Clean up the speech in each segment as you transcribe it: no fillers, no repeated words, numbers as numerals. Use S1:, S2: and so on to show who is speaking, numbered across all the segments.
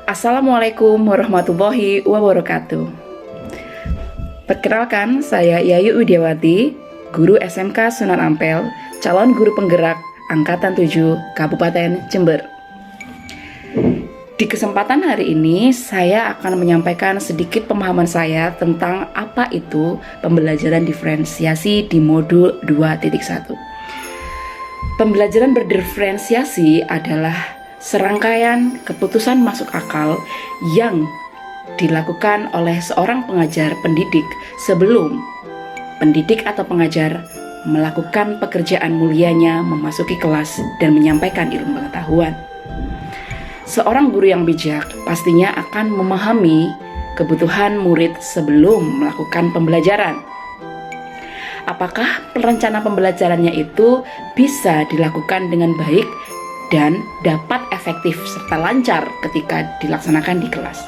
S1: Assalamualaikum warahmatullahi wabarakatuh. Perkenalkan, saya Yayu Widiawati, guru SMK Sunan Ampel, calon guru penggerak Angkatan 7 Kabupaten Jember. Di kesempatan hari ini, saya akan menyampaikan sedikit pemahaman saya tentang apa itu pembelajaran diferensiasi di modul 2.1. Pembelajaran berdiferensiasi adalah serangkaian keputusan masuk akal yang dilakukan oleh seorang pengajar pendidik sebelum pendidik atau pengajar melakukan pekerjaan mulianya memasuki kelas dan menyampaikan ilmu pengetahuan. Seorang guru yang bijak pastinya akan memahami kebutuhan murid sebelum melakukan pembelajaran. Apakah rencana pembelajarannya itu bisa dilakukan dengan baik dan dapat efektif serta lancar ketika dilaksanakan di kelas.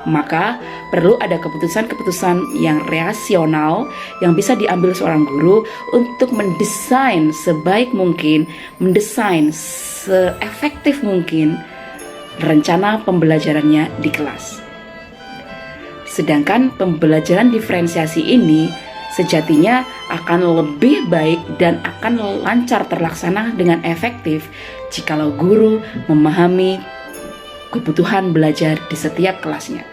S1: Maka perlu ada keputusan-keputusan yang rasional yang bisa diambil seorang guru untuk mendesain sebaik mungkin, mendesain seefektif mungkin rencana pembelajarannya di kelas. Sedangkan pembelajaran diferensiasi ini sejatinya akan lebih baik dan akan lancar terlaksana dengan efektif jikalau guru memahami kebutuhan belajar di setiap kelasnya.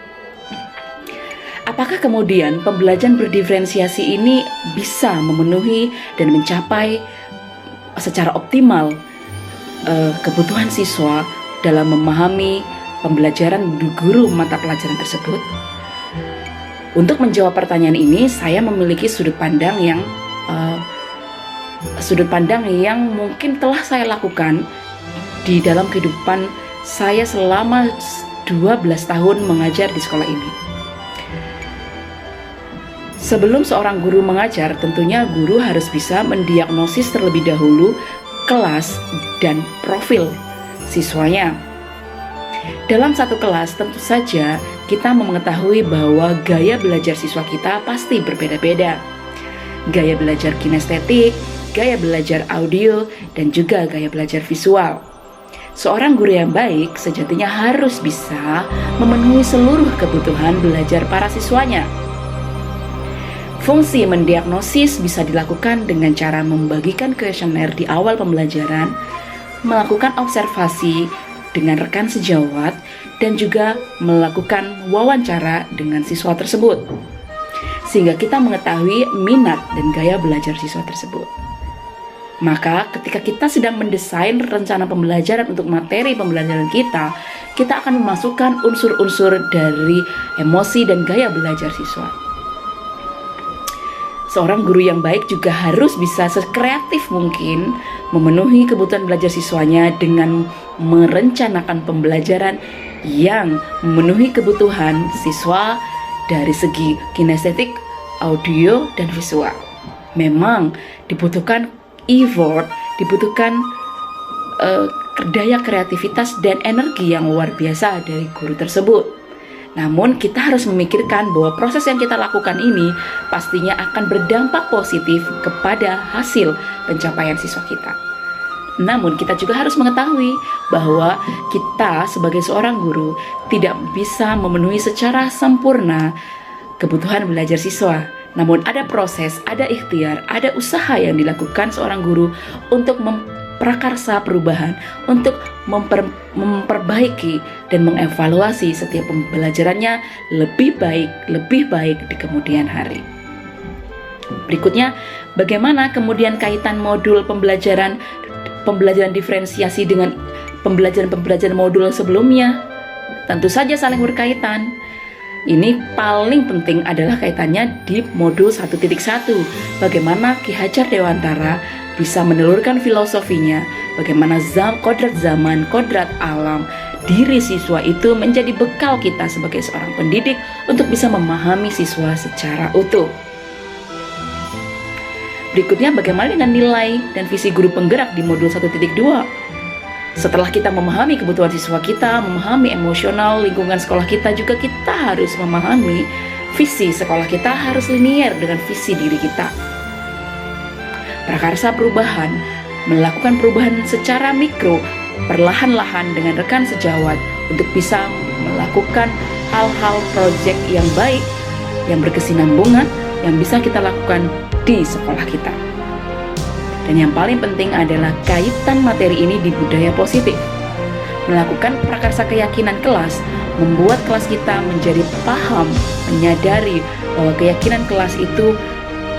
S1: Apakah kemudian pembelajaran berdiferensiasi ini bisa memenuhi dan mencapai secara optimal kebutuhan siswa dalam memahami pembelajaran guru mata pelajaran tersebut? Untuk menjawab pertanyaan ini, saya memiliki sudut pandang yang mungkin telah saya lakukan di dalam kehidupan saya selama 12 tahun mengajar di sekolah ini. Sebelum seorang guru mengajar, tentunya guru harus bisa mendiagnosis terlebih dahulu kelas dan profil siswanya. Dalam satu kelas tentu saja kita mengetahui bahwa gaya belajar siswa kita pasti berbeda-beda. Gaya belajar kinestetik, gaya belajar audio, dan juga gaya belajar visual. Seorang guru yang baik sejatinya harus bisa memenuhi seluruh kebutuhan belajar para siswanya. Fungsi mendiagnosis bisa dilakukan dengan cara membagikan kuesioner di awal pembelajaran, melakukan observasi dengan rekan sejawat, dan juga melakukan wawancara dengan siswa tersebut, sehingga kita mengetahui minat dan gaya belajar siswa tersebut. Maka ketika kita sedang mendesain rencana pembelajaran untuk materi pembelajaran kita akan memasukkan unsur-unsur dari emosi dan gaya belajar siswa. Seorang guru yang baik juga harus bisa sekreatif mungkin memenuhi kebutuhan belajar siswanya dengan merencanakan pembelajaran yang memenuhi kebutuhan siswa dari segi kinestetik, audio, dan visual. Memang dibutuhkan effort, dibutuhkan daya kreativitas dan energi yang luar biasa dari guru tersebut. Namun kita harus memikirkan bahwa proses yang kita lakukan ini pastinya akan berdampak positif kepada hasil pencapaian siswa kita. Namun kita juga harus mengetahui bahwa kita sebagai seorang guru tidak bisa memenuhi secara sempurna kebutuhan belajar siswa. Namun ada proses, ada ikhtiar, ada usaha yang dilakukan seorang guru untuk memprakarsa perubahan, untuk memperbaiki dan mengevaluasi setiap pembelajarannya lebih baik di kemudian hari. Berikutnya, bagaimana kemudian kaitan modul pembelajaran diferensiasi dengan pembelajaran modul sebelumnya? Tentu saja saling berkaitan. Ini paling penting adalah kaitannya di modul 1.1. Bagaimana Ki Hajar Dewantara bisa menelurkan filosofinya, bagaimana kodrat zaman, kodrat alam, diri siswa itu menjadi bekal kita sebagai seorang pendidik untuk bisa memahami siswa secara utuh. Berikutnya, bagaimana dengan nilai dan visi guru penggerak di modul 1.2? Setelah kita memahami kebutuhan siswa kita, memahami emosional lingkungan sekolah kita, juga kita harus memahami visi sekolah kita harus linier dengan visi diri kita. Prakarsa perubahan, melakukan perubahan secara mikro, perlahan-lahan dengan rekan sejawat untuk bisa melakukan hal-hal proyek yang baik, yang berkesinambungan, yang bisa kita lakukan di sekolah kita. Dan yang paling penting adalah kaitan materi ini di budaya positif. Melakukan prakarsa keyakinan kelas, membuat kelas kita menjadi paham, menyadari bahwa keyakinan kelas itu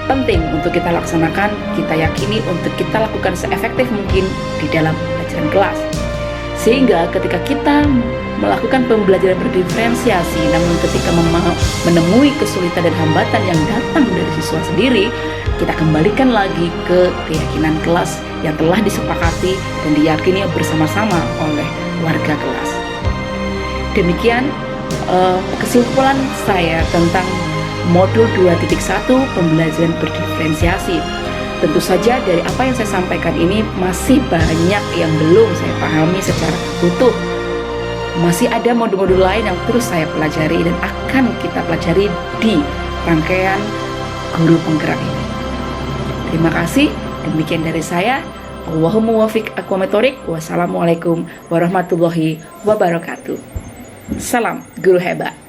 S1: penting untuk kita laksanakan, kita yakini untuk kita lakukan seefektif mungkin di dalam pelajaran kelas. Sehingga ketika kita melakukan pembelajaran berdiferensiasi, namun ketika menemui kesulitan dan hambatan yang datang dari siswa sendiri, kita kembalikan lagi ke keyakinan kelas yang telah disepakati dan diyakini bersama-sama oleh warga kelas. Demikian kesimpulan saya tentang modul 2.1 pembelajaran berdiferensiasi. Tentu saja dari apa yang saya sampaikan ini masih banyak yang belum saya pahami secara utuh. Masih ada modul-modul lain yang terus saya pelajari dan akan kita pelajari di rangkaian guru penggerak ini. Terima kasih. Demikian dari saya. Allahumma wafiq aqwamit thoriq. Wassalamualaikum warahmatullahi wabarakatuh. Salam guru hebat.